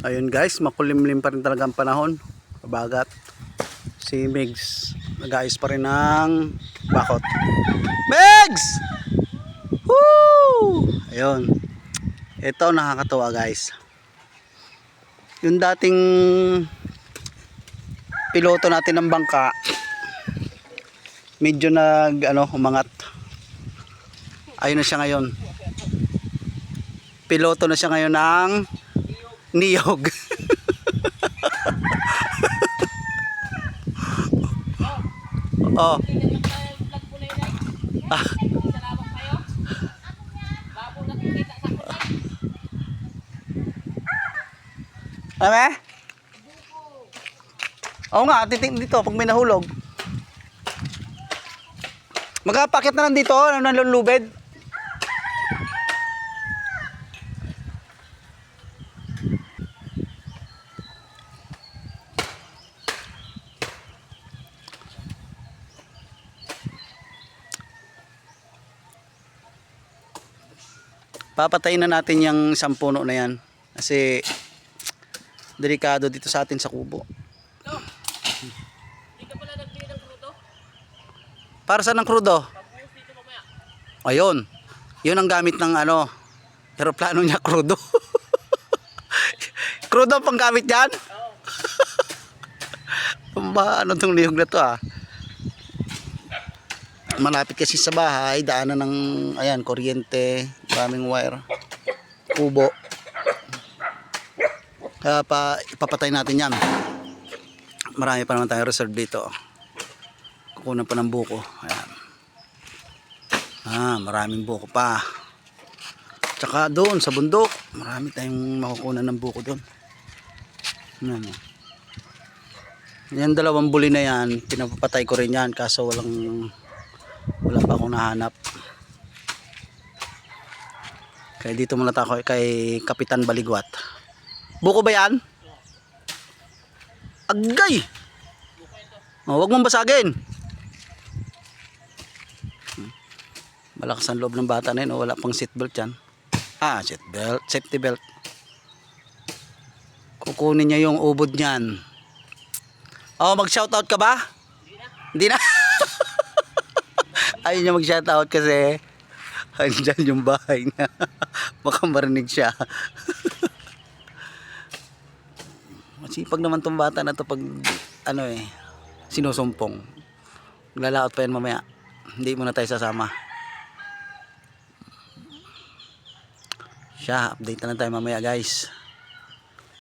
Ayun guys, makulimlim pa rin talaga ang panahon. Kabagat. Si Megs nag-ayos pa rin ng bakot. Megs! Woo! Ayun. Ito nakakatuwa guys. Yung dating piloto natin ng bangka, medyo umangat. Ayun na siya ngayon. Piloto na siya ngayon ng niyog. Oh. Ah. Ame? Oo nga, titing dito pag may nahulog. Magpakit na lang dito, nalulubed. Papatayin na natin yung isang puno na yan kasi delikado dito sa atin sa kubo. Hindi ka pala nagbili ng krudo? Para saan ang krudo? Pagbuhos dito mamaya. Ayun. Yun ang gamit ng aeroplano niya, krudo. Krudo ang panggamit yan? Oo. Ano tong lihog na to Malapit kasi sa bahay, daanan ng kuryente, maraming wire, kubo. Kaya ipapatay natin yan. Marami pa naman tayong reserve dito. Kukunan pa ng buko. Ayan. Maraming buko pa. Tsaka doon sa bundok, marami tayong makukunan ng buko doon. Yan dalawang buli na yan, pinapatay ko rin yan kaso wala pa akong nahanap. Kaya dito muna tayo kay Kapitan Baligwat. Buko ba yan? Agay! Huwag mong basagin. Malakas ang loob ng bata na yun. Wala pang seatbelt yan. Seatbelt, safety belt. Kukunin niya yung ubod niyan. Mag-shoutout ka ba? Hindi na. Ayaw niya mag-shoutout kasi andyan yung bahay niya. Baka marinig siya. Masipag naman tong bata na to pag sinusumpong. Maglalaot pa yan mamaya. Hindi muna tayo sasama. Siya, update na lang tayo mamaya guys.